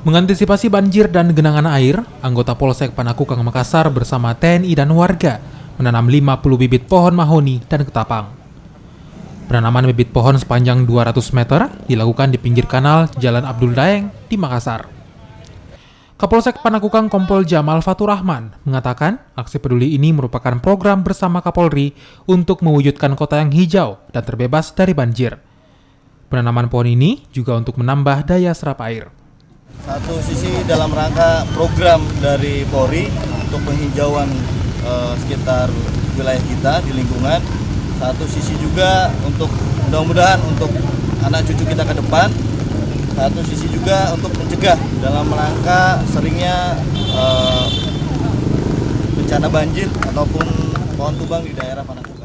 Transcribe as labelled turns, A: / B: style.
A: Mengantisipasi banjir dan genangan air, anggota Polsek Panakukang Makassar bersama TNI dan warga menanam 50 bibit pohon mahoni dan ketapang. Penanaman bibit pohon sepanjang 200 meter dilakukan di pinggir kanal Jalan Abdul Daeng di Makassar. Kapolsek Panakukang Kompol Jamal Fatur Rahman mengatakan aksi peduli ini merupakan program bersama Kapolri untuk mewujudkan kota yang hijau dan terbebas dari banjir. Penanaman pohon ini juga untuk menambah daya serap air.
B: Satu sisi dalam rangka program dari Polri untuk penghijauan sekitar wilayah kita di lingkungan. Satu sisi juga untuk mudah-mudahan untuk anak cucu kita ke depan. Satu sisi juga untuk mencegah dalam rangka seringnya bencana banjir ataupun pohon tumbang di daerah Panakukang.